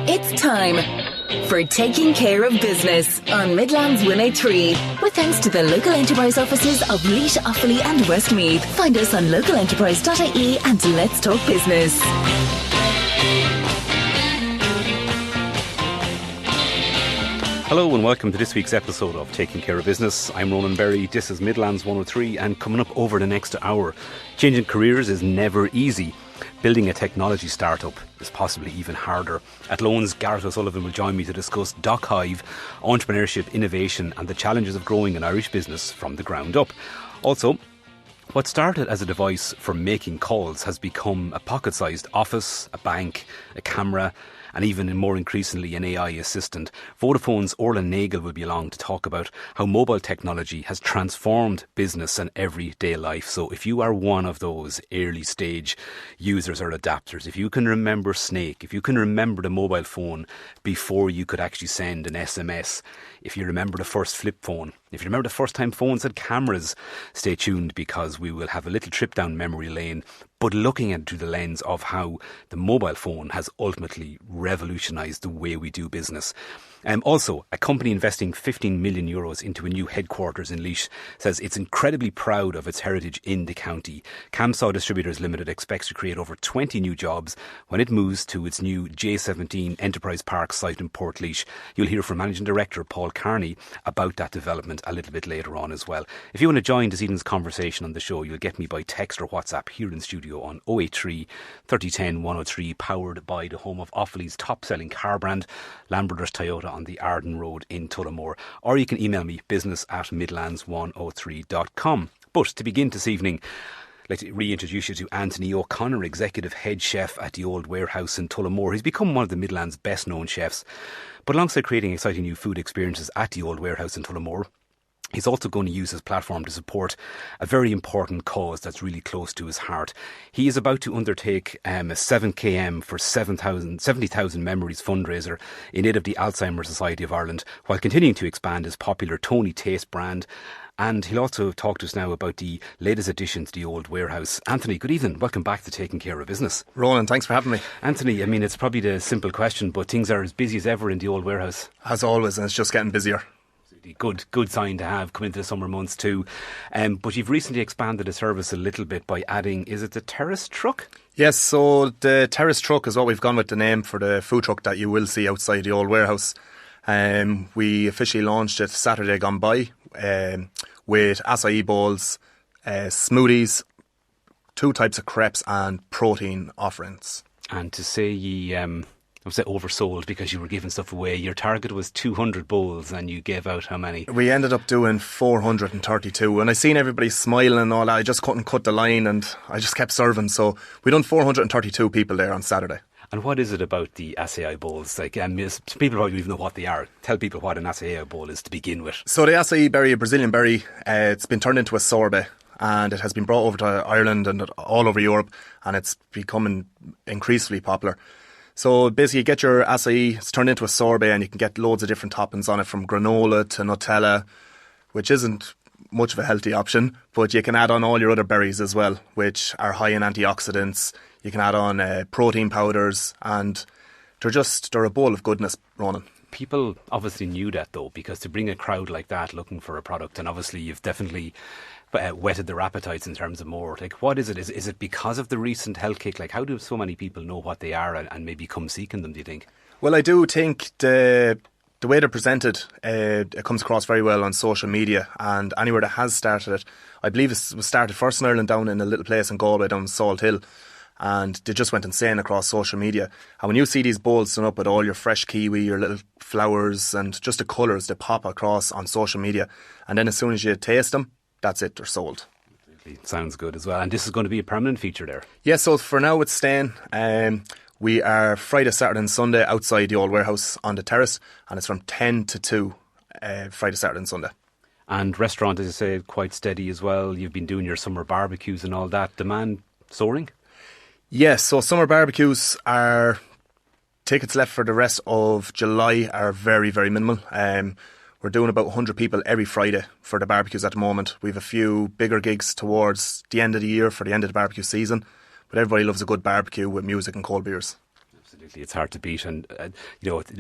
It's time for Taking Care of Business on Midlands 103, with thanks to the local enterprise offices of Laois, Offaly and Westmeath. Find us on localenterprise.ie and let's talk business. Hello and welcome to this week's episode of Taking Care of Business. I'm Ronan Berry, this is Midlands 103, and coming up over the next hour, changing careers is never easy. Building a technology startup is possibly even harder. Athlone's Gareth O'Sullivan will join me to discuss DockHive, entrepreneurship, innovation and the challenges of growing an Irish business from the ground up. Also, what started as a device for making calls has become a pocket-sized office, a bank, a camera, and even more increasingly an AI assistant. Vodafone's Orla Nagle will be along to talk about how mobile technology has transformed business and everyday life. So if you are one of those early stage users or adapters, if you can remember Snake, if you can remember the mobile phone before you could actually send an SMS, if you remember the first flip phone, if you remember the first time phones had cameras, stay tuned because we will have a little trip down memory lane, but looking at it through the lens of how the mobile phone has ultimately revolutionised the way we do business. Also, a company investing €15 million into a new headquarters in Laois says it's incredibly proud of its heritage in the county. Camsaw Distributors Limited expects to create over 20 new jobs when it moves to its new J17 Enterprise Park site in Portlaoise. You'll hear from Managing Director Paul Carney about that development a little bit later on as well. If you want to join this evening's conversation on the show, you'll get me by text or WhatsApp here in studio on 083 3010 103, powered by the home of Offaly's top-selling car brand, Land Brothers Toyota, on the Arden Road in Tullamore. Or you can email me, business@midlands103.com. But to begin this evening, let's reintroduce you to Anthony O'Connor, Executive Head Chef at the Old Warehouse in Tullamore. He's become one of the Midlands' best-known chefs. But alongside creating exciting new food experiences at the Old Warehouse in Tullamore, he's also going to use his platform to support a very important cause that's really close to his heart. He is about to undertake a 7km for 70,000 Memories fundraiser in aid of the Alzheimer Society of Ireland, while continuing to expand his popular Tony Taste brand. And he'll also talk to us now about the latest addition to the Old Warehouse. Anthony, good evening. Welcome back to Taking Care of Business. Ronan, thanks for having me. Anthony, I mean, it's probably the simple question, but things are as busy as ever in the Old Warehouse. As always, and it's just getting busier. Good sign to have coming into the summer months too. But you've recently expanded the service a little bit by adding, is it the Terrace Truck? Yes, so the Terrace Truck is what we've gone with the name for the food truck that you will see outside the Old Warehouse. We officially launched it Saturday gone by with acai bowls, smoothies, 2 types of crepes and protein offerings. And to say I would say oversold because you were giving stuff away. Your target was 200 bowls and you gave out how many? We ended up doing 432, and I seen everybody smiling and all that. I just couldn't cut the line and I just kept serving. So we done 432 people there on Saturday. And what is it about the acai bowls? Like, people probably even know what they are. Tell people what an acai bowl is to begin with. So the acai berry, a Brazilian berry, it's been turned into a sorbet. And it has been brought over to Ireland and all over Europe, and it's becoming increasingly popular. So basically you get your acai, it's turned into a sorbet, and you can get loads of different toppings on it, from granola to Nutella, which isn't much of a healthy option, but you can add on all your other berries as well, which are high in antioxidants. You can add on protein powders, and they're a bowl of goodness, Ronan. People obviously knew that though, because to bring a crowd like that looking for a product, and obviously you've definitely whetted their appetites in terms of more. Like, what is it? Is it because of the recent health kick? Like, how do so many people know what they are and maybe come seeking them, do you think? Well, I do think the way they're presented, it comes across very well on social media, and anywhere that has started it, I believe it was started first in Ireland down in a little place in Galway down in Salt Hill, and they just went insane across social media. And when you see these bowls done up with all your fresh kiwi, your little flowers and just the colours, they pop across on social media, and then as soon as you taste them, that's it, they're sold. Sounds good as well. And this is going to be a permanent feature there? Yeah, so for now it's staying. We are Friday, Saturday and Sunday outside the Old Warehouse on the terrace, and it's from 10 to 2 Friday, Saturday and Sunday. And restaurant, as you say, quite steady as well. You've been doing your summer barbecues and all that. Demand soaring? Yes, so summer barbecues are... Tickets left for the rest of July are very, very minimal. We're doing about 100 people every Friday for the barbecues at the moment. We have a few bigger gigs towards the end of the year for the end of the barbecue season. But everybody loves a good barbecue with music and cold beers. Absolutely, it's hard to beat, and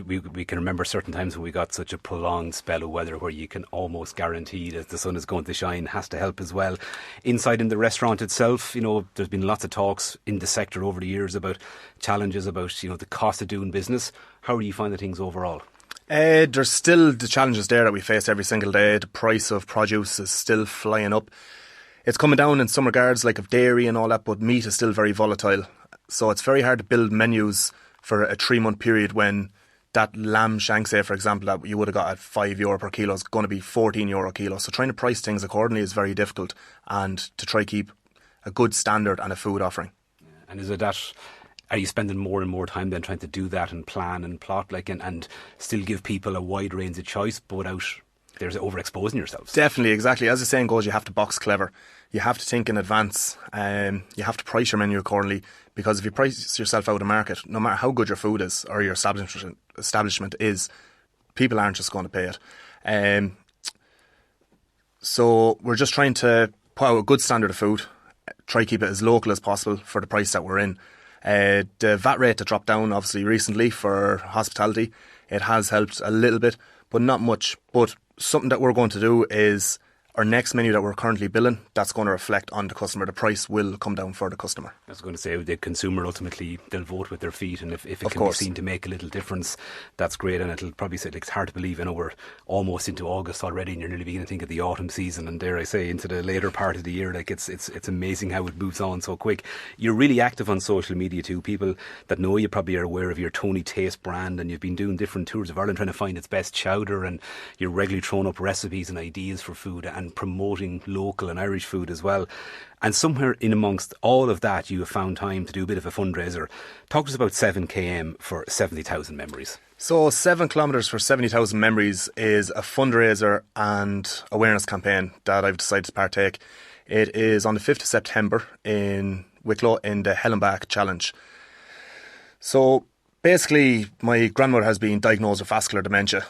we can remember certain times when we got such a prolonged spell of weather where you can almost guarantee that the sun is going to shine. Has to help as well. Inside in the restaurant itself, there's been lots of talks in the sector over the years about challenges about the cost of doing business. How are you finding things overall? There's still the challenges there that we face every single day. The price of produce is still flying up. It's coming down in some regards, like of dairy and all that, but meat is still very volatile. So it's very hard to build menus for a 3-month period when that lamb shank, say, for example, that you would have got at €5 per kilo is going to be €14 a kilo. So trying to price things accordingly is very difficult, and to try keep a good standard and a food offering. And is it that... Are you spending more and more time then trying to do that and plan and plot, and still give people a wide range of choice, but without there's overexposing yourselves? Definitely, exactly. As the saying goes, you have to box clever. You have to think in advance. You have to price your menu accordingly, because if you price yourself out of market, no matter how good your food is or your establishment is, people aren't just going to pay it. So we're just trying to put out a good standard of food, try to keep it as local as possible for the price that we're in. The VAT rate that dropped down obviously recently for hospitality, it has helped a little bit, but not much. But something that we're going to do is our next menu that we're currently billing, that's going to reflect on the customer. The price will come down for the customer. I was going to say, the consumer ultimately, they'll vote with their feet, and if it can be seen to make a little difference, that's great. And it'll probably say, it's hard to believe, we're almost into August already, and you're nearly beginning to think of the autumn season, and dare I say, into the later part of the year. It's amazing how it moves on so quick. You're really active on social media too. People that know you probably are aware of your Tony Taste brand, and you've been doing different tours of Ireland trying to find its best chowder, and you're regularly throwing up recipes and ideas for food and promoting local and Irish food as well. And somewhere in amongst all of that, you have found time to do a bit of a fundraiser. Talk to us about 7km for 70,000 memories. So 7 kilometres for 70,000 memories is a fundraiser and awareness campaign that I've decided to partake. It is on the 5th of September in Wicklow in the Hellenbach Challenge. So basically, my grandmother has been diagnosed with vascular dementia.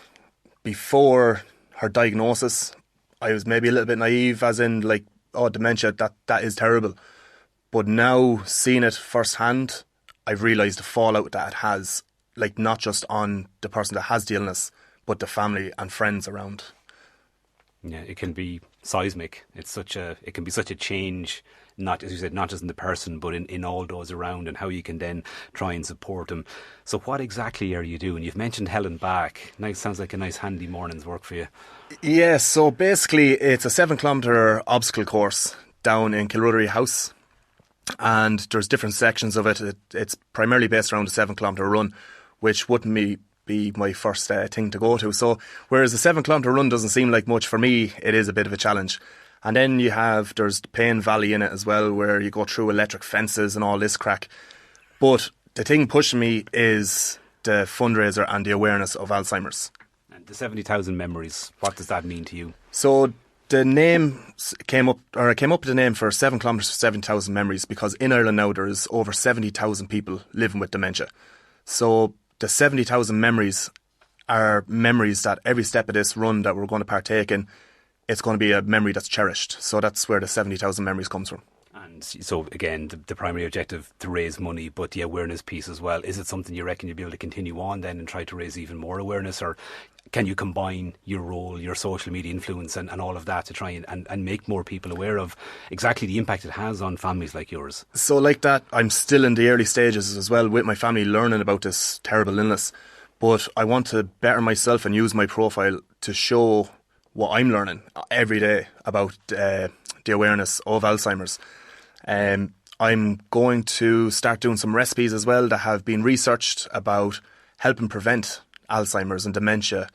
Before her diagnosis, I was maybe a little bit naive, as in dementia, that is terrible. But now, seeing it firsthand, I've realised the fallout that it has, not just on the person that has the illness, but the family and friends around. Yeah, it can be seismic. It can be such a change, not, as you said, not just in the person, but in all those around, and how you can then try and support them. So what exactly are you doing? You've mentioned Hellenbach. Nice, sounds like a nice handy morning's work for you. Yeah, so basically it's a 7 kilometre obstacle course down in Kilrudery House, and there's different sections of it. It's primarily based around a 7 kilometre run, which wouldn't be my first thing to go to. So whereas a 7 kilometre run doesn't seem like much, for me it is a bit of a challenge. And then there's the Payne Valley in it as well, where you go through electric fences and all this crack. But the thing pushing me is the fundraiser and the awareness of Alzheimer's. And the 70,000 memories, what does that mean to you? So the name came up with the name for 7 kilometres for 70,000 memories, because in Ireland now there is over 70,000 people living with dementia. So the 70,000 memories are memories that every step of this run that we're going to partake in, it's going to be a memory that's cherished. So that's where the 70,000 memories comes from. And so again, the primary objective to raise money, but the awareness piece as well. Is it something you reckon you'll be able to continue on then and try to raise even more awareness, or can you combine your role, your social media influence and all of that to try and make more people aware of exactly the impact it has on families like yours? So like that, I'm still in the early stages as well with my family learning about this terrible illness, but I want to better myself and use my profile to show what I'm learning every day about the awareness of Alzheimer's. I'm going to start doing some recipes as well that have been researched about helping prevent Alzheimer's and dementia.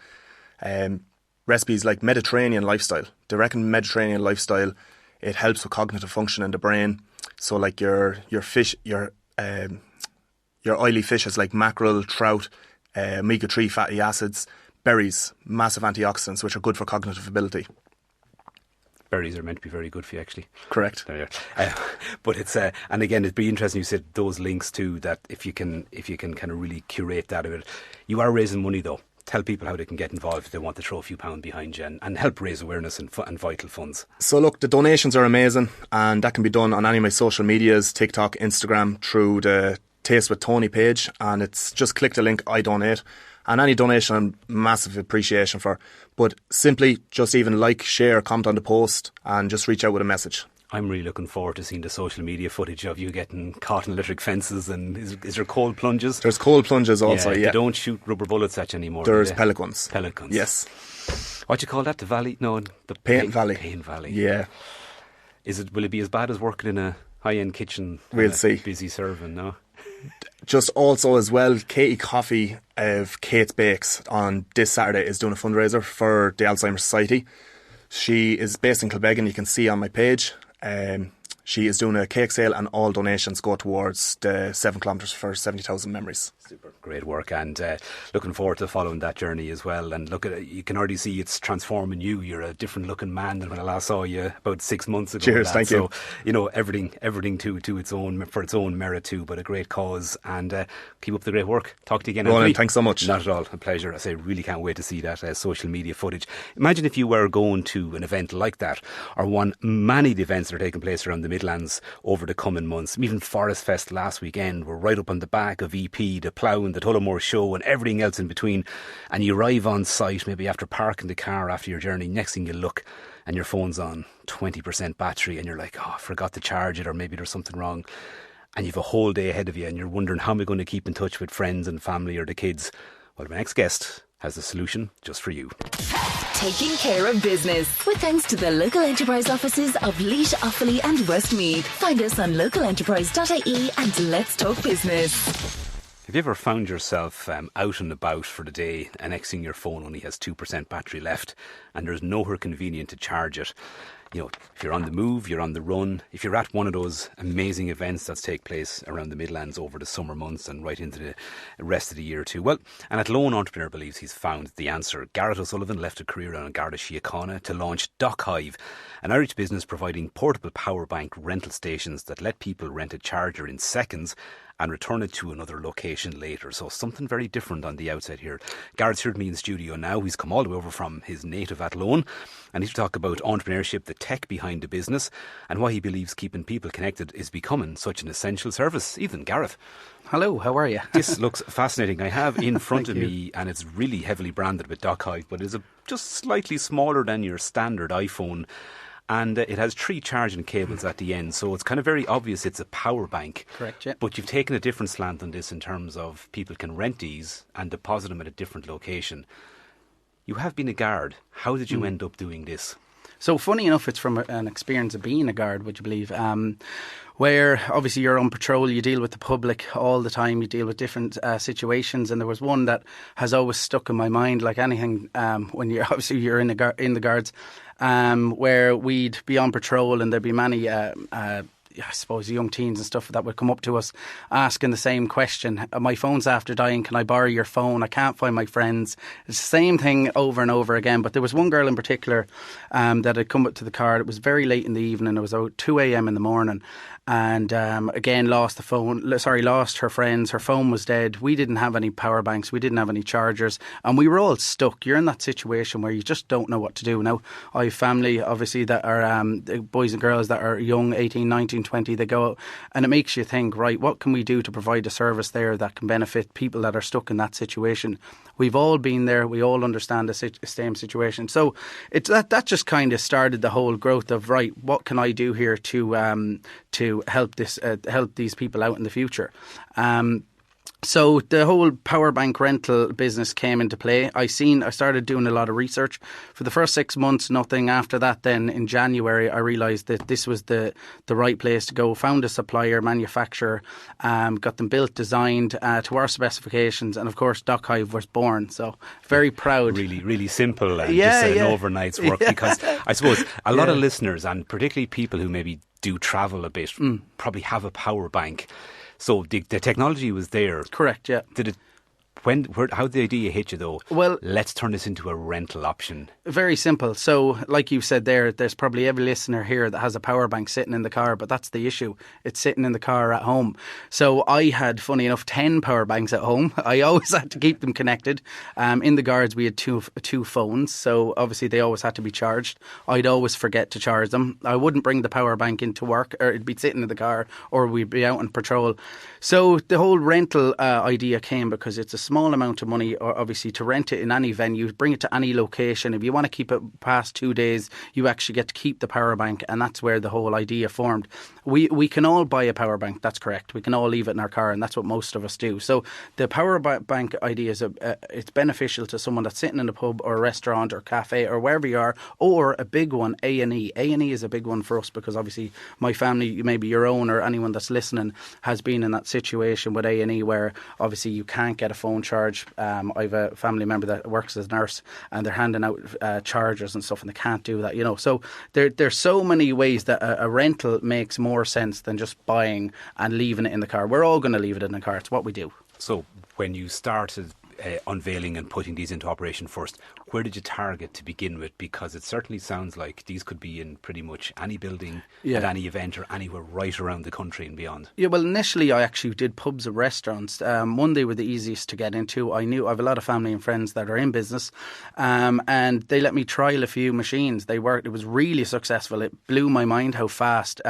Recipes like Mediterranean lifestyle. They reckon Mediterranean lifestyle, it helps with cognitive function in the brain. So like your fish, your oily fishes like mackerel, trout, omega-3 fatty acids, berries, massive antioxidants which are good for cognitive ability. Berries are meant to be very good for you, actually. Correct. But it's and again, it'd be interesting. You said those links too. That if you can kind of really curate that a bit. You are raising money though. Tell people how they can get involved if they want to throw a few pounds behind you and help raise awareness and vital funds. So look, the donations are amazing, and that can be done on any of my social medias, TikTok, Instagram, through the Taste with Tony page, and it's just click the link, I donate. And any donation, massive appreciation for. But simply just even like, share, comment on the post, and just reach out with a message. I'm really looking forward to seeing the social media footage of you getting caught in electric fences. And is there cold plunges? There's cold plunges also, yeah. They don't shoot rubber bullets at you anymore. There's pellet guns. Pellet guns. Yes. What do you call that? The valley? No, the Paint Valley. Paint Valley. Yeah. Will it be as bad as working in a high-end kitchen? We'll see. Busy serving, no? Just also as well, Katie Coffey of Kate's Bakes on this Saturday is doing a fundraiser for the Alzheimer Society. She is based in Kilbeggan, you can see on my page. She is doing a cake sale, and all donations go towards the 7 kilometres for 70,000 memories. Super, great work, and looking forward to following that journey as well. And look at it, you can already see it's transforming you. You're a different looking man than when I last saw you about 6 months ago. Cheers, thank you. So everything to its own, for its own merit too, but a great cause. And keep up the great work. Talk to you again. Ronan, thanks so much. Not at all, a pleasure. I say, really can't wait to see that social media footage. Imagine if you were going to an event like that, or many of the events that are taking place around the Midlands over the coming months. Even Forest Fest last weekend, we're right up on the back of EP, the Plough, the Tullamore Show, and everything else in between. And you arrive on site, maybe after parking the car after your journey. Next thing you look, and your phone's on 20% battery, and you're like, oh, I forgot to charge it, or maybe there's something wrong. And you've a whole day ahead of you, and you're wondering, how am I going to keep in touch with friends and family or the kids? Well, my next guest has the solution just for you. Taking care of business with thanks to the local enterprise offices of Laois, Offaly and Westmeath. Find us on localenterprise.ie and let's talk business. Have you ever found yourself out and about for the day, and next thing your phone only has 2% battery left, and there's nowhere convenient to charge it? You know, if you're on the move, you're on the run, if you're at one of those amazing events that take place around the Midlands over the summer months and right into the rest of the year too. Well, an Athlone entrepreneur believes he's found the answer. Gareth O'Sullivan left a career on Garda Síochána to launch DockHive, an Irish business providing portable power bank rental stations that let people rent a charger in seconds and return it to another location later. So something very different on the outset here. Gareth's here with me in studio now. He's come all the way over from his native Athlone, and he's to talk about entrepreneurship, the tech behind the business, and why he believes keeping people connected is becoming such an essential service. Evening, Gareth. Hello, how are you? This looks fascinating. I have in front of me, and it's really heavily branded with DockHive, but it's just slightly smaller than your standard iPhone. And it has 3 charging cables at the end, so it's kind of very obvious it's a power bank. Correct, yeah. But you've taken a different slant on this in terms of people can rent these and deposit them at a different location. You have been a guard. How did you end up doing this? So funny enough, it's from an experience of being a guard, would you believe? Where obviously you're on patrol, you deal with the public all the time, you deal with different situations, and there was one that has always stuck in my mind, like anything when you're in the guards, where we'd be on patrol and there'd be many I suppose young teens and stuff that would come up to us asking the same question. My phone's after dying, can I borrow your phone? I can't find my friends. It's the same thing over and over again. But there was one girl in particular that had come up to the car. It was very late in the evening. It was about 2 a.m. in the morning. And again, lost her friends. Her phone was dead. We didn't have any power banks. We didn't have any chargers. And we were all stuck. You're in that situation where you just don't know what to do. Now, I have family, obviously, that are boys and girls that are young, 18, 19, 20. They go out and it makes you think, right, what can we do to provide a service there that can benefit people that are stuck in that situation? We've all been there. We all understand the same situation. So it's that just kind of started the whole growth of, right, what can I do here to help these people out in the future? So the whole power bank rental business came into play. I started doing a lot of research. For the first 6 months, nothing. After that, then in January, I realised that this was the right place to go. Found a supplier, manufacturer, got them built, designed to our specifications, and of course, DockHive was born. So very proud. Really, really simple and just an overnight's work. Because I suppose a lot of listeners, and particularly people who maybe do travel a bit, probably have a power bank. So the technology was there. Correct, yeah. Did it How did the idea hit you though? Well, let's turn this into a rental option. Very simple. So, like you said there's probably every listener here that has a power bank sitting in the car, but that's the issue. It's sitting in the car at home. So I had, funny enough, 10 power banks at home. I always had to keep them connected. In the guards, we had two phones, so obviously they always had to be charged. I'd always forget to charge them. I wouldn't bring the power bank into work, or it'd be sitting in the car, or we'd be out on patrol. So the whole rental idea came because it's a small amount of money, obviously, to rent it in any venue, bring it to any location. If you want to keep it past 2 days, you actually get to keep the power bank, and that's where the whole idea formed. We can all buy a power bank, that's correct. We can all leave it in our car, and that's what most of us do. So the power bank idea is it's beneficial to someone that's sitting in a pub or a restaurant or cafe or wherever you are, or a big one, A&E. A&E is a big one for us because obviously my family, maybe your own or anyone that's listening, has been in that situation with A&E where obviously you can't get a phone charge. I have a family member that works as a nurse, and they're handing out chargers and stuff, and they can't do that, So there's so many ways that a rental makes more sense than just buying and leaving it in the car. We're all going to leave it in the car. It's what we do. So when you started unveiling and putting these into operation first, where did you target to begin with? Because it certainly sounds like these could be in pretty much any building, at any event, or anywhere right around the country and beyond. Yeah, well, initially I actually did pubs and restaurants. One, they were the easiest to get into. I have a lot of family and friends that are in business, and they let me trial a few machines. They worked. It was really successful. It blew my mind how fast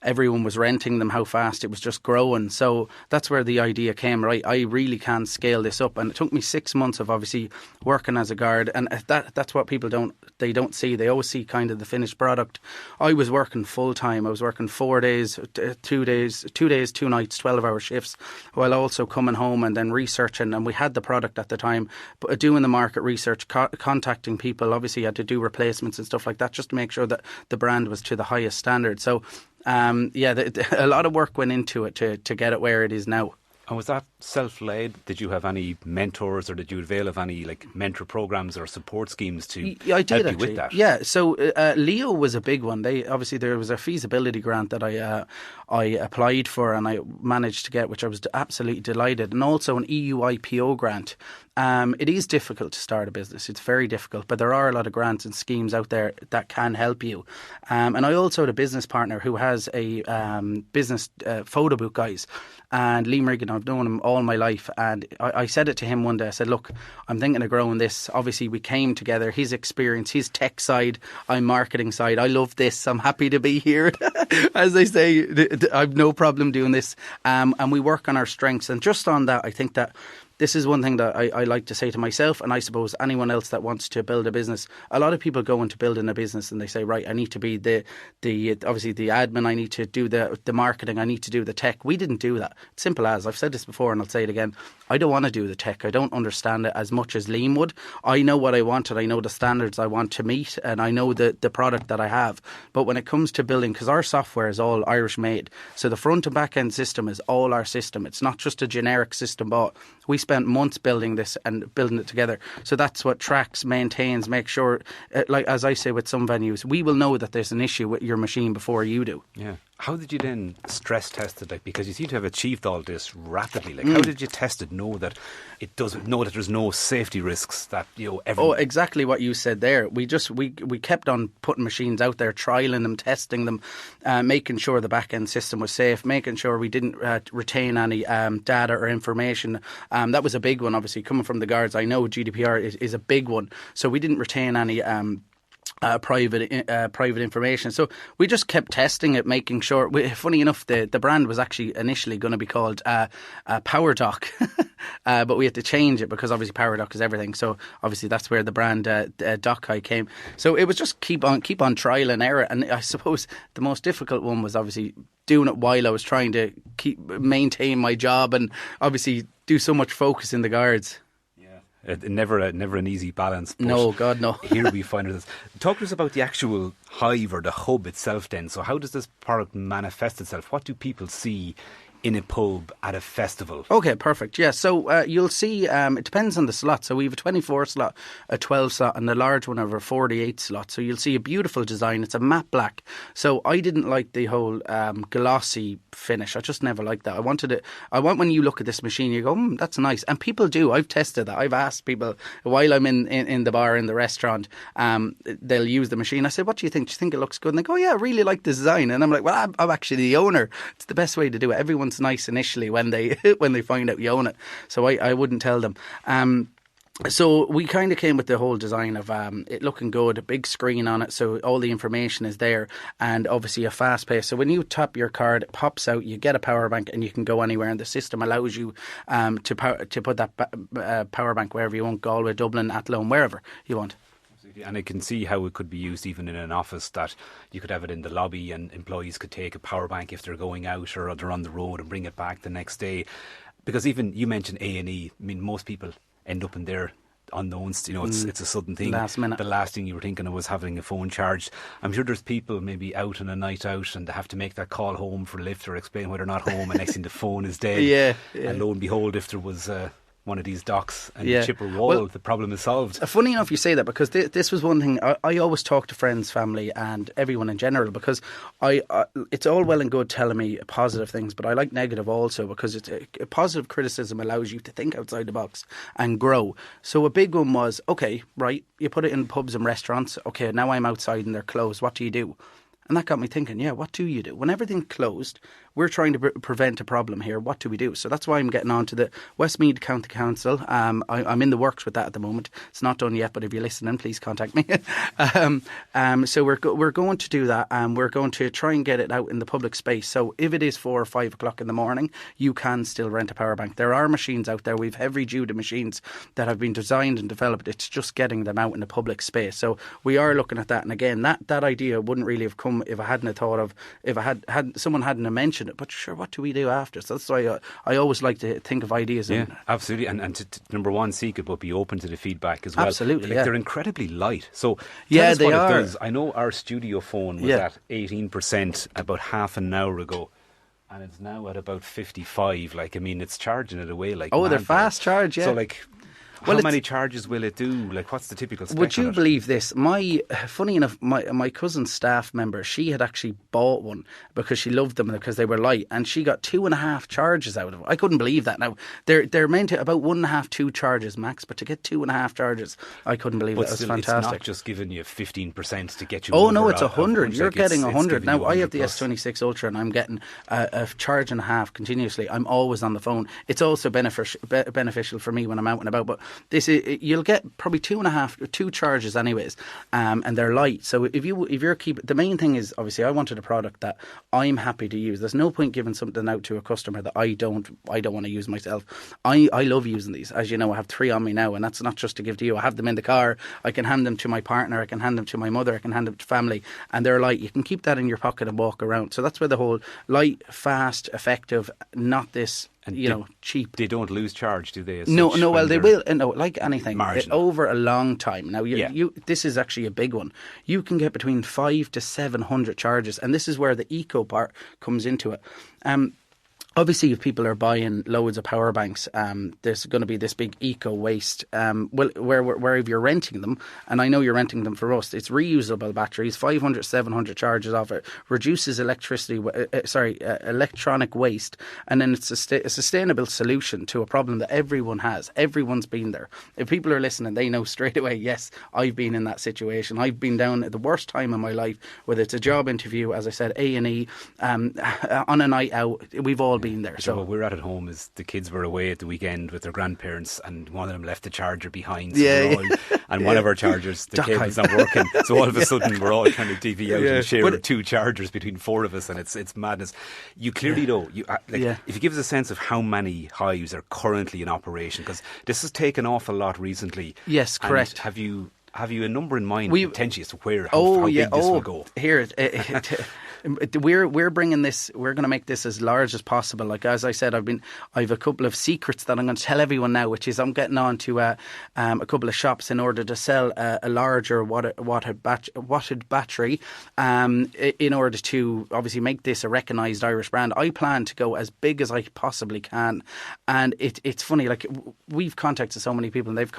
everyone was renting them, how fast it was just growing. So that's where the idea came, right? I really can scale this up. And it took me 6 months of obviously working as a guard, and that's what people don't see. They always see kind of the finished product. I was working full time. I was working 4 days, 2 days, 2 nights, 12-hour shifts, while also coming home and then researching. And we had the product at the time, but doing the market research, contacting people. Obviously, you had to do replacements and stuff like that just to make sure that the brand was to the highest standard. So, a lot of work went into it to get it where it is now. And was that self-led? Did you have any mentors, or did you avail of any mentor programs or support schemes to help you with that? Yeah, so Leo was a big one. There was a feasibility grant that I applied for and I managed to get, which I was absolutely delighted, and also an EU IPO grant. It is difficult to start a business. It's very difficult, but there are a lot of grants and schemes out there that can help you. And I also had a business partner who has a business photo book, guys, and Lee Merigan. I've known him all my life, and I said it to him one day. I said, look, I'm thinking of growing this. Obviously, we came together, his experience, his tech side, I'm marketing side. I love this. I'm happy to be here. As they say, I've no problem doing this. And we work on our strengths. And just on that, I think that this is one thing that I like to say to myself, and I suppose anyone else that wants to build a business. A lot of people go into building a business and they say, right, I need to be the obviously the admin, I need to do the marketing, I need to do the tech. We didn't do that. It's simple as, I've said this before and I'll say it again, I don't want to do the tech. I don't understand it as much as Liam would. I know what I want and I know the standards I want to meet, and I know the product that I have. But when it comes to building, because our software is all Irish made, so the front and back end system is all our system. It's not just a generic system bought. We spent months building this and building it together. So that's what tracks, maintains, makes sure, like as I say with some venues, we will know that there's an issue with your machine before you do. Yeah. How did you then stress test it? Because you seem to have achieved all this rapidly. How did you test it? Know that there's no safety risks that everyone... Oh, exactly what you said there. We kept on putting machines out there, trialing them, testing them, making sure the back end system was safe, making sure we didn't retain any data or information. That was a big one, obviously coming from the guards. I know GDPR is a big one, so we didn't retain any private information. So we just kept testing it, making sure. Funny enough, the brand was actually initially going to be called Power Dock, but we had to change it because obviously Power Dock is everything. So obviously that's where the brand DockHive came. So it was just keep on trial and error. And I suppose the most difficult one was obviously doing it while I was trying to maintain my job and obviously do so much focus in the guards. Never an easy balance. No, God, no. Here we find this. Talk to us about the actual hive or the hub itself then. So how does this product manifest itself? What do people see in a pub at a festival? Okay, perfect. Yeah, so you'll see, it depends on the slot. So we have a 24 slot, a 12 slot, and the large one over a 48 slot. So you'll see a beautiful design. It's a matte black. So I didn't like the whole glossy finish. I just never liked that. I want when you look at this machine, you go, that's nice. And people do. I've tested that. I've asked people while I'm in the bar, in the restaurant, they'll use the machine. I said, what do you think? Do you think it looks good? And they go, yeah, I really like the design. And I'm like, well, I'm actually the owner. It's the best way to do it. Everyone's nice initially when they find out you own it, so I wouldn't tell them. So we kind of came with the whole design of it looking good, a big screen on it, so all the information is there, and obviously a fast pace. So when you tap your card, it pops out, you get a power bank, and you can go anywhere, and the system allows you to put that power bank wherever you want, Galway, Dublin, Athlone, wherever you want. And I can see how it could be used even in an office, that you could have it in the lobby and employees could take a power bank if they're going out or they're on the road and bring it back the next day. Because even you mentioned A&E, I mean, most people end up in there unknowns, it's a sudden thing. Last minute. The last thing you were thinking of was having a phone charged. I'm sure there's people maybe out on a night out and they have to make that call home for a lift or explain why they're not home, and next thing the phone is dead. Yeah. And lo and behold, if there was one of these docks and the chipper wall, the problem is solved. Funny enough you say that, because this was one thing I always talk to friends, family and everyone in general, because it's all well and good telling me positive things, but I like negative also, because it's a positive criticism allows you to think outside the box and grow. So a big one was, okay, right, you put it in pubs and restaurants, okay, now I'm outside and they're closed, what do you do? And that got me thinking, what do you do? When everything's closed, we're trying to prevent a problem here. What do we do? So that's why I'm getting on to the Westmeath County Council. I'm in the works with that at the moment. It's not done yet, but if you're listening, please contact me. So we're going to do that, and we're going to try and get it out in the public space. So if it is 4 or 5 o'clock in the morning, you can still rent a power bank. There are machines out there. We've heavy-duty machines that have been designed and developed. It's just getting them out in the public space. So we are looking at that. And again, that idea wouldn't really have come if I hadn't have thought of, if I had someone hadn't have mentioned it. But sure, what do we do after? So that's why I always like to think of ideas. Yeah, absolutely. And to number one, seek it, but be open to the feedback as well. Absolutely, They're incredibly light. So yeah, they are. It does. I know our studio phone was at 18% about half an hour ago, and it's now at about 55. Like, I mean, it's charging it away like they're fast charge. Yeah. So like, how many charges will it do? Like, what's the typical spec? Would you believe this? Funny enough, my cousin's staff member, she had actually bought one because she loved them because they were light, and she got 2.5 charges out of it. I couldn't believe that. Now they're meant to about 1.5, 2 charges max, but to get 2.5 charges, I couldn't believe it. That was fantastic. It's not just giving you 15% to get you. Oh no, it's 100. You're getting 100 now. I have the S26 Ultra, and I'm getting a charge and a half continuously. I'm always on the phone. It's also beneficial for me when I'm out and about, but you'll get probably 2 charges anyways, and they're light. So if you're keeping, the main thing is, obviously I wanted a product that I'm happy to use. There's no point giving something out to a customer that I don't want to use myself. I love using these. As you know, I have 3 on me now, and that's not just to give to you. I have them in the car. I can hand them to my partner. I can hand them to my mother. I can hand them to family, and they're light. You can keep that in your pocket and walk around. So that's where the whole light, fast, effective, not this. And cheap. They don't lose charge, do they? No. Well, they will. No, like anything, over a long time. Now, this is actually a big one. You can get between 500 to 700 charges, and this is where the eco part comes into it. Obviously, if people are buying loads of power banks, there's going to be this big eco waste. Where if you're renting them, and I know you're renting them for us, it's reusable batteries, 500, 700 charges off it, reduces electronic waste, and then it's a sustainable solution to a problem that everyone has. Everyone's been there. If people are listening, they know straight away, yes, I've been in that situation. I've been down at the worst time of my life, whether it's a job interview, as I said, A&E, on a night out. We've all been there. So what we're at home is the kids were away at the weekend with their grandparents, and one of them left the charger behind. So and one of our chargers, the cable's not working. So all of a sudden we're all trying to divvy out and share 2 chargers between 4 of us, and it's madness. You clearly know. If you give us a sense of how many hives are currently in operation, because this has taken off a lot recently. Yes, correct. Have you a number in mind potentially as to how big this will go? Here, We're bringing this. We're going to make this as large as possible. Like as I said, I've a couple of secrets that I'm going to tell everyone now, which is I'm getting on to a couple of shops in order to sell a larger watted battery, in order to obviously make this a recognised Irish brand. I plan to go as big as I possibly can, and it's funny. Like we've contacted so many people, and they've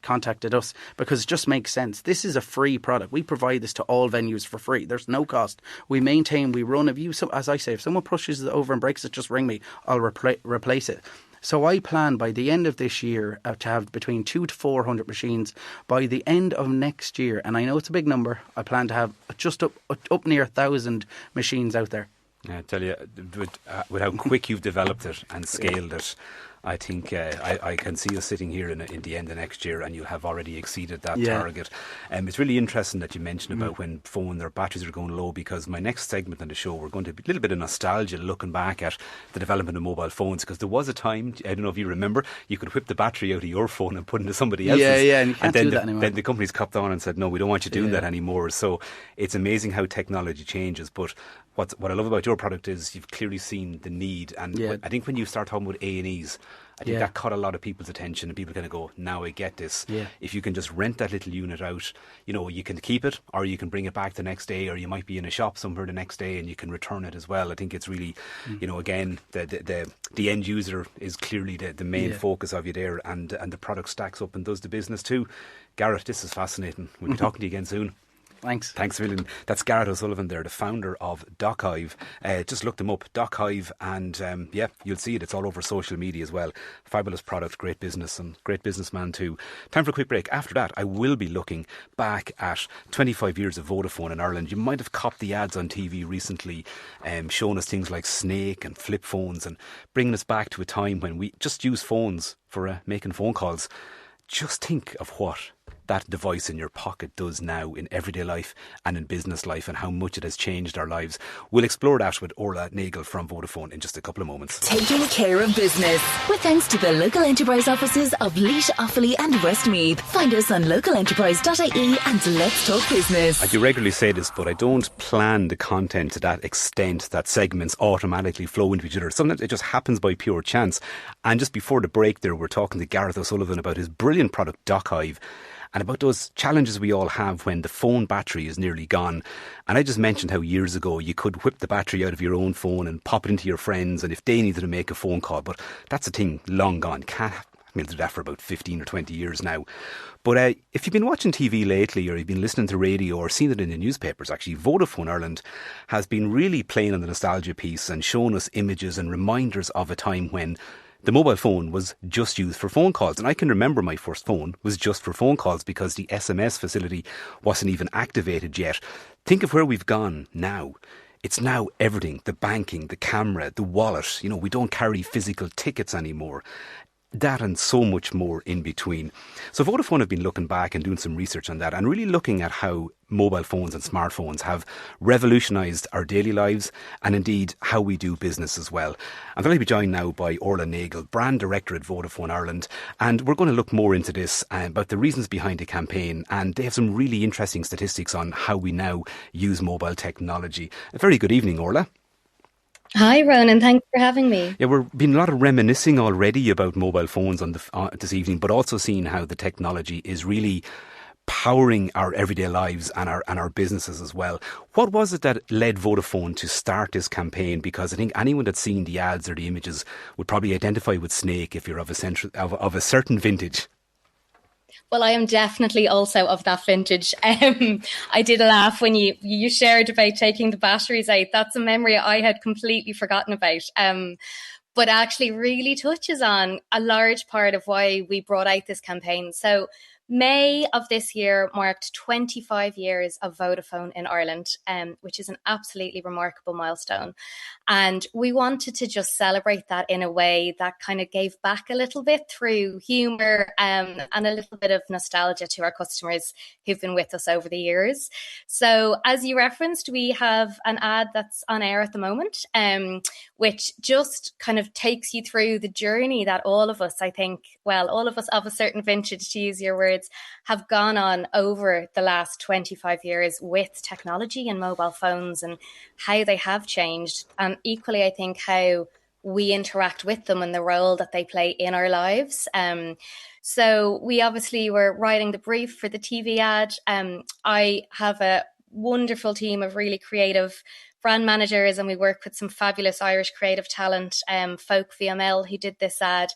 contacted us because it just makes sense. This is a free product. We provide this to all venues for free. There's no cost. We maintain, we run a view. So as I say, if someone pushes it over and breaks it, just ring me. I'll replace it. So I plan by the end of this year to have between 200 to 400 machines. By the end of next year, and I know it's a big number, I plan to have just up near 1,000 machines out there. I tell you, with how quick you've developed it and scaled it, I think I can see us sitting here in the end of next year, and you'll have already exceeded that target. It's really interesting that you mentioned about when their batteries are going low, because my next segment on the show, we're going to be a little bit of nostalgia looking back at the development of mobile phones, because there was a time, I don't know if you remember, you could whip the battery out of your phone and put it into somebody else's. And you can't do that anymore. Then the companies copped on and said, no, we don't want you doing that anymore. So it's amazing how technology changes. But what I love about your product is you've clearly seen the need, and I think when you start talking about A&Es, I think that caught a lot of people's attention, and people kind of go, now I get this. If you can just rent that little unit out, you can keep it, or you can bring it back the next day, or you might be in a shop somewhere the next day and you can return it as well. I think it's really, again, the end user is clearly the main focus of you there, and the product stacks up and does the business too. Gareth, this is fascinating. We'll be talking to you again soon. Thanks a million. That's Gareth O'Sullivan there, the founder of DockHive. Just look them up, DockHive, and you'll see it. It's all over social media as well. Fabulous product, great business, and great businessman too. Time for a quick break. After that, I will be looking back at 25 years of Vodafone in Ireland. You might have copped the ads on TV recently, showing us things like Snake and flip phones, and bringing us back to a time when we just used phones for making phone calls. Just think of what that device in your pocket does now in everyday life and in business life, and how much it has changed our lives. We'll explore that with Orla Nagle from Vodafone in just a couple of moments. Taking care of business with thanks to the local enterprise offices of Laois, Offaly and Westmeath. Find us on localenterprise.ie and let's talk business. I do regularly say this, but I don't plan the content to that extent that segments automatically flow into each other. Sometimes it just happens by pure chance. And just before the break there, we're talking to Gareth O'Sullivan about his brilliant product DockHive, and about those challenges we all have when the phone battery is nearly gone. And I just mentioned how years ago you could whip the battery out of your own phone and pop it into your friends, and if they needed to make a phone call, but that's a thing long gone. Can't do that for about 15 or 20 years now. But if you've been watching TV lately, or you've been listening to radio, or seen it in the newspapers, actually, Vodafone Ireland has been really playing on the nostalgia piece and showing us images and reminders of a time when the mobile phone was just used for phone calls. And I can remember my first phone was just for phone calls because the SMS facility wasn't even activated yet. Think of where we've gone now. It's now everything: the banking, the camera, the wallet. We don't carry physical tickets anymore. That and so much more in between. So Vodafone have been looking back and doing some research on that, and really looking at how mobile phones and smartphones have revolutionised our daily lives, and indeed how we do business as well. I'm going to be joined now by Orla Nagle, Brand Director at Vodafone Ireland, and we're going to look more into this, about the reasons behind the campaign, and they have some really interesting statistics on how we now use mobile technology. A very good evening, Orla. Hi, Ronan. Thanks for having me. Yeah, we've been a lot of reminiscing already about mobile phones on this evening, but also seeing how the technology is really powering our everyday lives and our businesses as well. What was it that led Vodafone to start this campaign? Because I think anyone that's seen the ads or the images would probably identify with Snake if you're of a certain vintage. Well, I am definitely also of that vintage. I did laugh when you shared about taking the batteries out. That's a memory I had completely forgotten about. But actually really touches on a large part of why we brought out this campaign. So May of this year marked 25 years of Vodafone in Ireland, which is an absolutely remarkable milestone. And we wanted to just celebrate that in a way that kind of gave back a little bit through humour and a little bit of nostalgia to our customers who've been with us over the years. So as you referenced, we have an ad that's on air at the moment, which just kind of takes you through the journey that all of us, I think, well, all of us of a certain vintage, to use your words, standards have gone on over the last 25 years with technology and mobile phones and how they have changed. And equally, I think how we interact with them and the role that they play in our lives. So we obviously were writing the brief for the TV ad. I have a wonderful team of really creative brand managers, and we work with some fabulous Irish creative talent, Folk VML, who did this ad.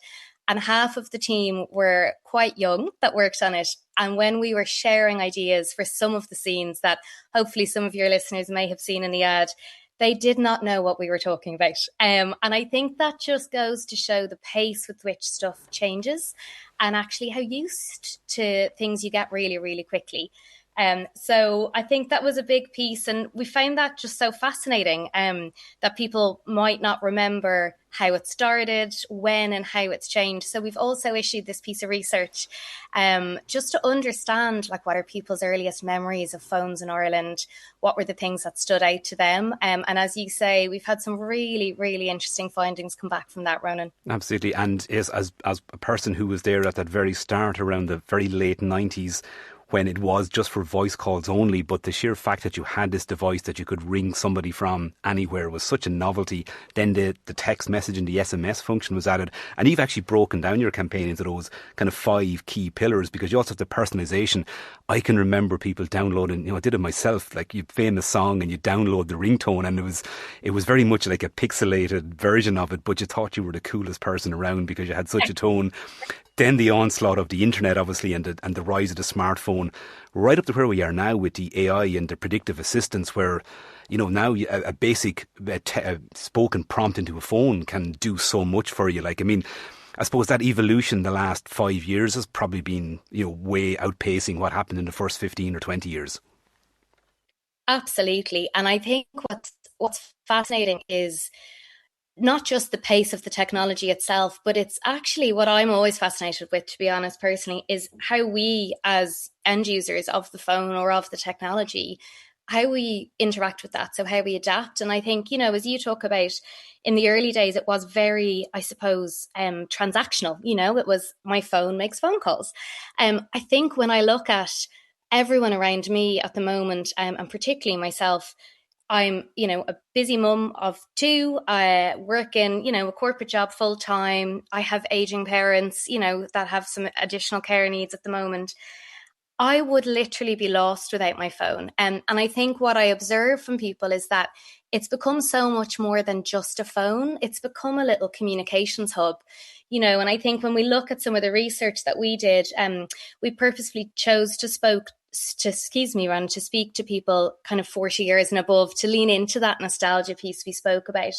And half of the team were quite young that worked on it. And when we were sharing ideas for some of the scenes that hopefully some of your listeners may have seen in the ad, they did not know what we were talking about. And I think that just goes to show the pace with which stuff changes and actually how used to things you get really, really quickly. So I think that was a big piece, and we found that just so fascinating, that people might not remember how it started, when and how it's changed. So we've also issued this piece of research just to understand, like, what are people's earliest memories of phones in Ireland? What were the things that stood out to them? And as you say, we've had some really, really interesting findings come back from that, Ronan. Absolutely. And as a person who was there at that very start around the very late 90s, when it was just for voice calls only, but the sheer fact that you had this device that you could ring somebody from anywhere was such a novelty. Then the text message and the SMS function was added, and you've actually broken down your campaign into those kind of 5 key pillars, because you also have the personalisation. I can remember people downloading, I did it myself, like you famous song and you download the ringtone, and it was very much like a pixelated version of it, but you thought you were the coolest person around because you had such a tone. Then the onslaught of the internet, obviously, and the rise of the smartphone, right up to where we are now with the AI and the predictive assistance, where, now a basic spoken prompt into a phone can do so much for you. I suppose that evolution the last 5 years has probably been, way outpacing what happened in the first 15 or 20 years. Absolutely. And I think what's fascinating is not just the pace of the technology itself, but it's actually what I'm always fascinated with, to be honest, personally, is how we as end users of the phone or of the technology, how we interact with that. So how we adapt. And I think, as you talk about, in the early days, it was very, I suppose, transactional. It was my phone makes phone calls. I think when I look at everyone around me at the moment, and particularly myself, I'm, a busy mum of 2, working, a corporate job full time. I have aging parents, that have some additional care needs at the moment. I would literally be lost without my phone. And I think what I observe from people is that it's become so much more than just a phone. It's become a little communications hub. And I think when we look at some of the research that we did, we purposefully chose to speak to people kind of 40 years and above, to lean into that nostalgia piece we spoke about.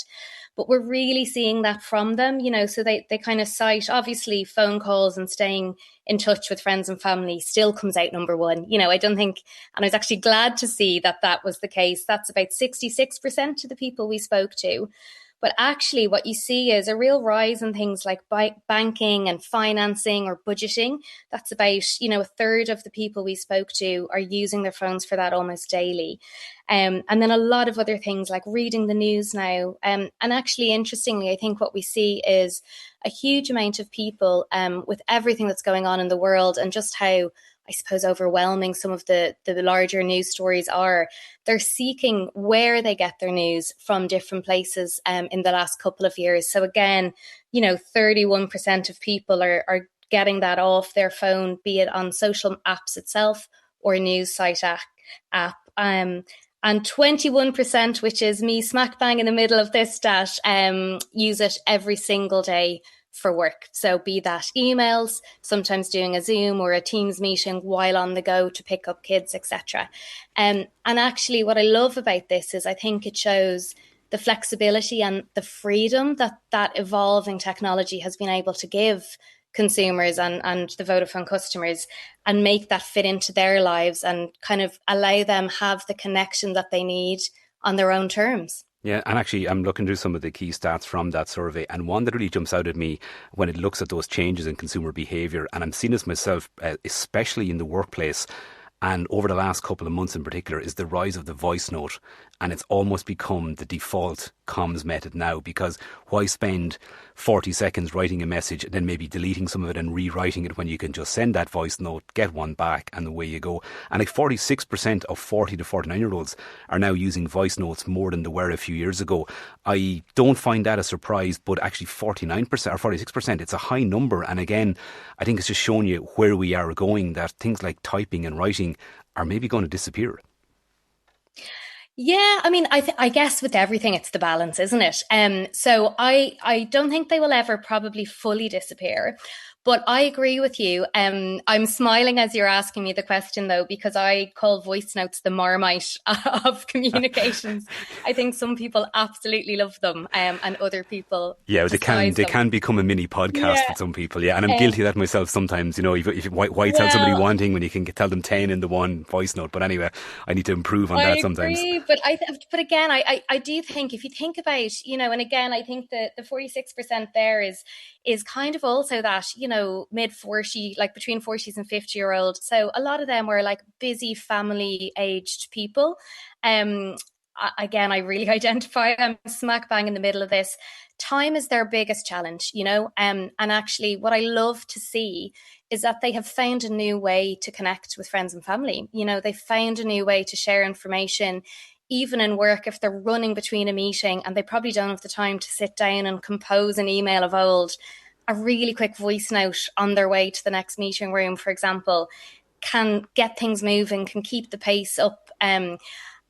But we're really seeing that from them, so they kind of cite, obviously, phone calls and staying in touch with friends and family still comes out number one. I don't think, and I was actually glad to see that was the case. That's about 66% of the people we spoke to. But actually what you see is a real rise in things like banking and financing or budgeting. That's about, a third of the people we spoke to are using their phones for that almost daily. And then a lot of other things like reading the news now. And actually, interestingly, I think what we see is a huge amount of people with everything that's going on in the world and just how, I suppose, overwhelming some of the larger news stories are. They're seeking where they get their news from different places in the last couple of years. So again, 31% of people are getting that off their phone, be it on social apps itself or a news site app. And 21%, which is me smack bang in the middle of this stat, use it every single day for work. So be that emails, sometimes doing a Zoom or a Teams meeting while on the go to pick up kids, etc. And actually what I love about this is I think it shows the flexibility and the freedom that evolving technology has been able to give consumers and the Vodafone customers, and make that fit into their lives and kind of allow them have the connection that they need on their own terms. Yeah, and actually I'm looking through some of the key stats from that survey, and one that really jumps out at me when it looks at those changes in consumer behaviour, and I'm seeing this myself, especially in the workplace, and over the last couple of months in particular, is the rise of the voice note. and it's almost become the default comms method now, because why spend 40 seconds writing a message and then maybe deleting some of it and rewriting it when you can just send that voice note, get one back, and away you go. And like 46% of 40 to 49-year-olds are now using voice notes more than they were a few years ago. I don't find that a surprise, but actually 49% or 46%, it's a high number. And again, I think it's just showing you where we are going, that things like typing and writing are maybe going to disappear. Yeah, I mean, I guess with everything, it's the balance, isn't it? So I don't think they will ever probably fully disappear. But I agree with you. I'm smiling as you're asking me the question, though, because I call voice notes the Marmite of communications. I think some people absolutely love them, and other people they can become a mini podcast for some people. Yeah, and I'm guilty of that myself sometimes. You know, why tell somebody one thing when you can tell them 10 in the one voice note? But anyway, I need to improve on that sometimes. I agree, but again, I do think, if you think about, you know, and again, I think that the 46% there is kind of also that, you know, mid-40, like between 40s and 50-year-old. So a lot of them were like busy family-aged people. Again, I really identify, I'm smack bang in the middle of this. Time is their biggest challenge, you know, and actually what I love to see is that they have found a new way to connect with friends and family. You know, they've found a new way to share information, even in work, if they're running between a meeting and they probably don't have the time to sit down and compose an email of old. A really quick voice note on their way to the next meeting room, for example, can get things moving, can keep the pace up. And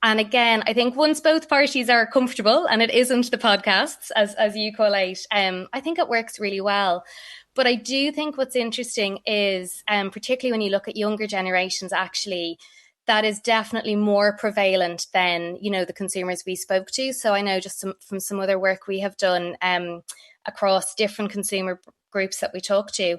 again, I think once both parties are comfortable, and it isn't the podcasts, as you call out, I think it works really well. But I do think what's interesting is, particularly when you look at younger generations, actually, that is definitely more prevalent than, you know, the consumers we spoke to. So I know just from some other work we have done across different consumer groups that we talk to,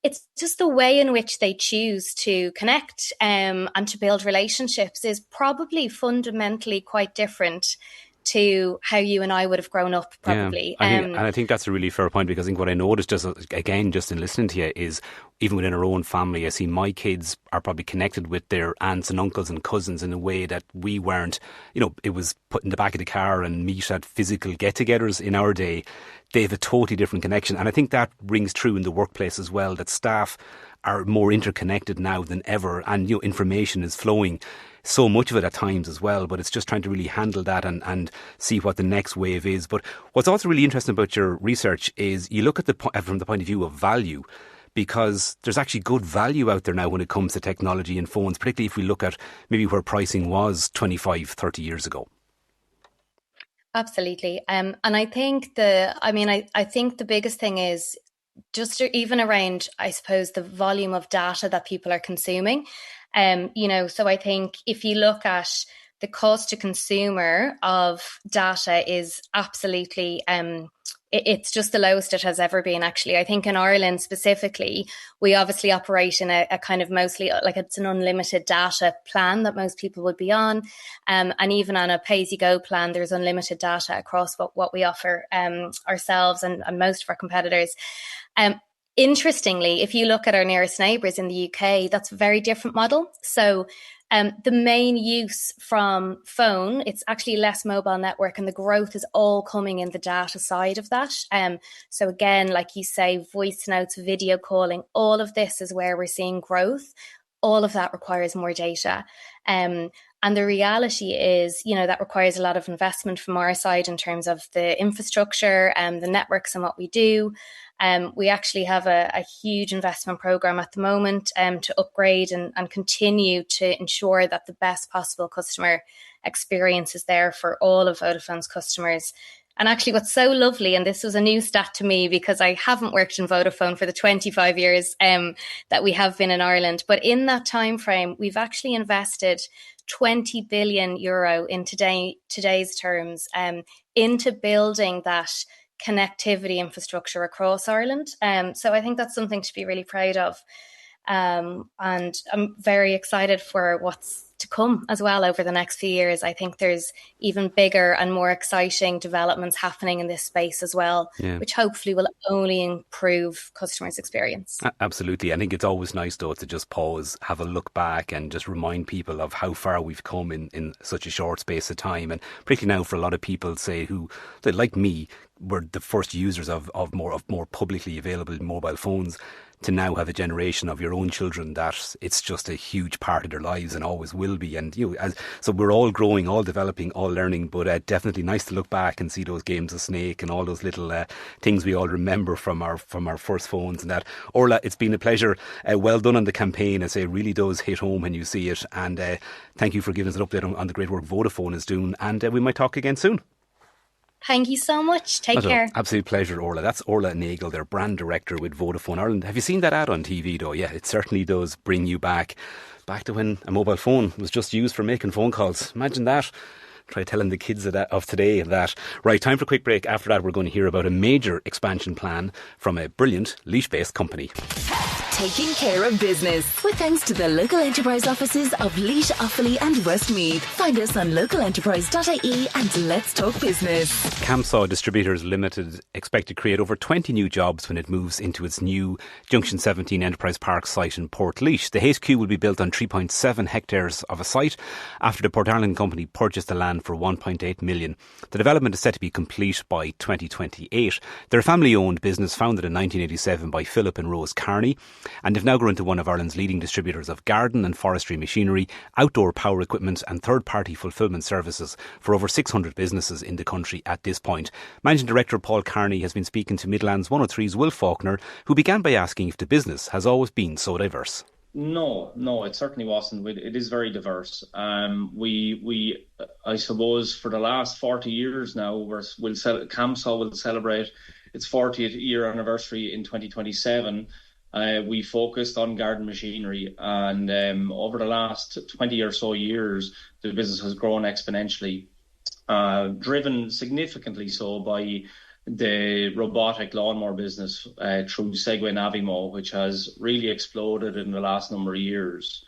it's just the way in which they choose to connect and to build relationships is probably fundamentally quite different to how you and I would have grown up, probably. Yeah, and I think that's a really fair point, because I think what I noticed just in listening to you is, even within our own family, I see my kids are probably connected with their aunts and uncles and cousins in a way that we weren't. You know, it was put in the back of the car and meet at physical get-togethers in our day. They have a totally different connection. And I think that rings true in the workplace as well, that staff are more interconnected now than ever, and, you know, information is flowing, so much of it at times as well, but it's just trying to really handle that and see what the next wave is. But what's also really interesting about your research is you look at from the point of view of value, because there's actually good value out there now when it comes to technology and phones, particularly if we look at maybe where pricing was 25, 30 years ago. Absolutely. And I think I think the biggest thing is just even around, I suppose, the volume of data that people are consuming. You know, so I think if you look at the cost to consumer of data is absolutely, it's just the lowest it has ever been, actually. I think in Ireland specifically, we obviously operate in a kind of mostly like it's an unlimited data plan that most people would be on. And even on a pay-as-you-go plan, there's unlimited data across what we offer ourselves and most of our competitors. Interestingly, if you look at our nearest neighbours in the UK, that's a very different model. So the main use from phone, it's actually less mobile network, and the growth is all coming in the data side of that. So again, like you say, voice notes, video calling, all of this is where we're seeing growth. All of that requires more data. And the reality is, you know, that requires a lot of investment from our side in terms of the infrastructure and the networks and what we do. We actually have a huge investment program at the moment to upgrade and continue to ensure that the best possible customer experience is there for all of Vodafone's customers. And actually what's so lovely, and this was a new stat to me because I haven't worked in Vodafone for the 25 years that we have been in Ireland, but in that time frame, we've actually invested 20 billion euro in today's terms into building that connectivity infrastructure across Ireland. So I think that's something to be really proud of. And I'm very excited for what's to come as well over the next few years. I think there's even bigger and more exciting developments happening in this space as well, which hopefully will only improve customers' experience. Absolutely. I think it's always nice, though, to just pause, have a look back and just remind people of how far we've come in such a short space of time. And particularly now for a lot of people, say, who, like me, were the first users of more publicly available mobile phones, to now have a generation of your own children that it's just a huge part of their lives and always will be. And so we're all growing, all developing, all learning, but definitely nice to look back and see those games of Snake and all those little things we all remember from our first phones and that. Orla, it's been a pleasure. Well done on the campaign. I say it really does hit home when you see it. And thank you for giving us an update on the great work Vodafone is doing. And we might talk again soon. Thank you so much. Take care. Absolute pleasure, Orla. That's Orla Nagle, their brand director with Vodafone Ireland. Have you seen that ad on TV, though? Yeah, it certainly does bring you back to when a mobile phone was just used for making phone calls. Imagine that. Try telling the kids of today that. Right, time for a quick break. After that, we're going to hear about a major expansion plan from a brilliant Laois-based company. Taking care of business with thanks to the local enterprise offices of Laois, Offaly and Westmeath. Find us on localenterprise.ie and let's talk business. Camsaw Distributors Limited expect to create over 20 new jobs when it moves into its new Junction 17 Enterprise Park site in Portlaoise. The HQ will be built on 3.7 hectares of a site after the Port Ireland company purchased the land for 1.8 million. The development is set to be complete by 2028. They're a family-owned business founded in 1987 by Philip and Rose Carney, and they've now grown into one of Ireland's leading distributors of garden and forestry machinery, outdoor power equipment and third-party fulfilment services for over 600 businesses in the country at this point. Managing Director Paul Carney has been speaking to Midlands 103's Will Faulkner, who began by asking if the business has always been so diverse. No, it certainly wasn't. It is very diverse. We I suppose, for the last 40 years now, Camsaw will celebrate its 40th year anniversary in 2027. We focused on garden machinery, and over the last 20 or so years, the business has grown exponentially, driven significantly so by the robotic lawnmower business through Segway Navimo, which has really exploded in the last number of years.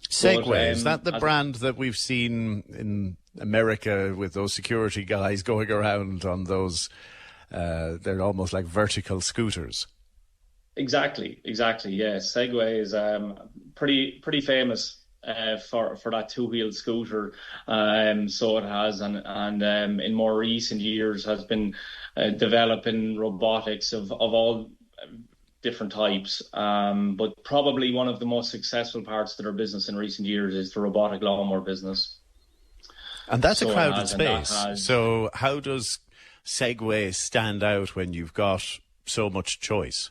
Segway, is that the brand that we've seen in America with those security guys going around on those, they're almost like vertical scooters? Exactly. Yeah, Segway is pretty famous for that two-wheeled scooter. So it has, and in more recent years has been developing robotics of all different types. But probably one of the most successful parts of their business in recent years is the robotic lawnmower business. And that's a crowded space. So how does Segway stand out when you've got so much choice?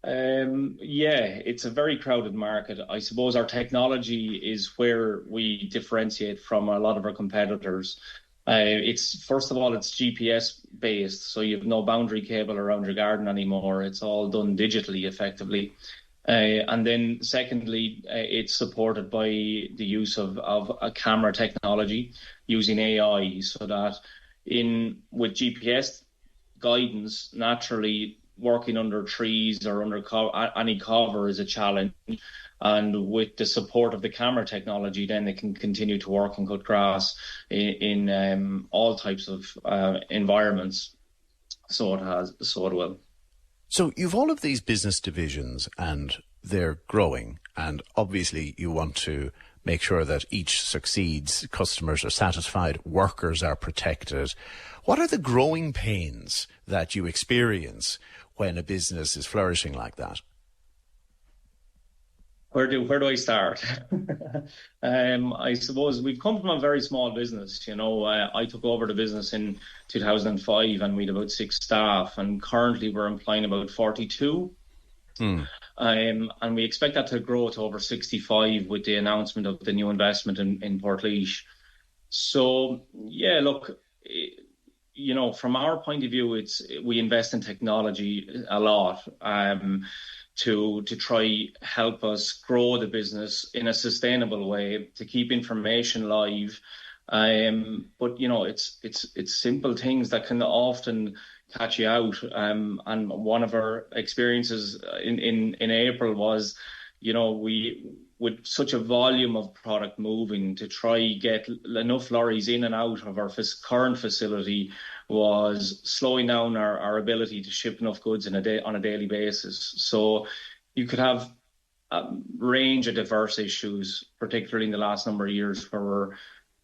It's a very crowded market. I suppose our technology is where we differentiate from a lot of our competitors. It's first of all, it's GPS based, so you have no boundary cable around your garden anymore. It's all done digitally, effectively. And then secondly, it's supported by the use of a camera technology using AI, so that with GPS guidance, naturally working under trees or under any cover is a challenge. And with the support of the camera technology, then they can continue to work and cut grass in all types of environments. So it will. So you've all of these business divisions and they're growing, and obviously you want to make sure that each succeeds, customers are satisfied, workers are protected. What are the growing pains that you experience when a business is flourishing like that? Where do I start? I suppose we've come from a very small business. I took over the business in 2005 and we had about 6 staff, and currently we're employing about 42. And we expect that to grow to over 65 with the announcement of the new investment in Portlaoise. So, yeah, look, from our point of view, we invest in technology a lot to try help us grow the business in a sustainable way, to keep information live. But it's simple things that can often catch you out. And one of our experiences in April was, with such a volume of product moving, to try get enough lorries in and out of our current facility was slowing down our ability to ship enough goods on a daily basis. So you could have a range of diverse issues, particularly in the last number of years where we're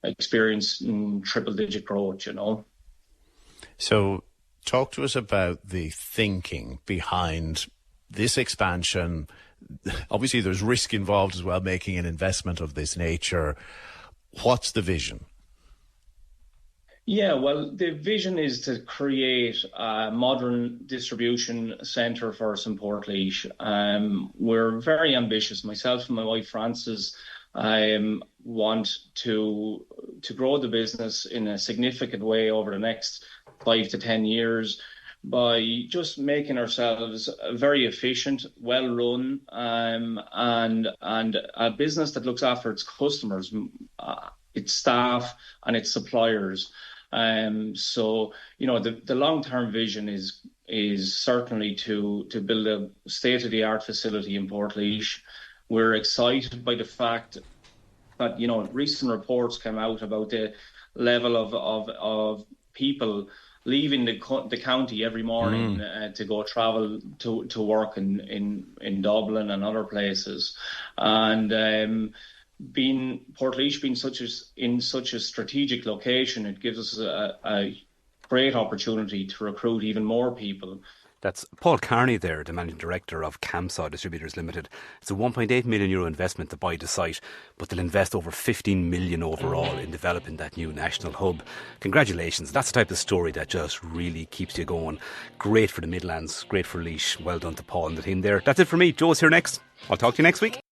experiencing triple-digit growth, So talk to us about the thinking behind this expansion. Obviously, there's risk involved as well, making an investment of this nature. What's the vision? Yeah, well, the vision is to create a modern distribution centre for us in Portlaoise. We're very ambitious. Myself and my wife, Frances, want to grow the business in a significant way over the next 5 to 10 years by just making ourselves very efficient, well run, and a business that looks after its customers, its staff, and its suppliers. So the long-term vision is certainly to build a state-of-the-art facility in Portlaoise. We're excited by the fact that recent reports came out about the level of people leaving the county every morning to go travel to work in Dublin and other places, and Portlaoise being in such a strategic location, it gives us a great opportunity to recruit even more people. That's Paul Carney there, the Managing Director of Camsaw Distributors Limited. It's a €1.8 million investment to buy the site, but they'll invest over 15 million overall in developing that new national hub. Congratulations. That's the type of story that just really keeps you going. Great for the Midlands, great for Laois. Well done to Paul and the team there. That's it for me. Joe's here next. I'll talk to you next week.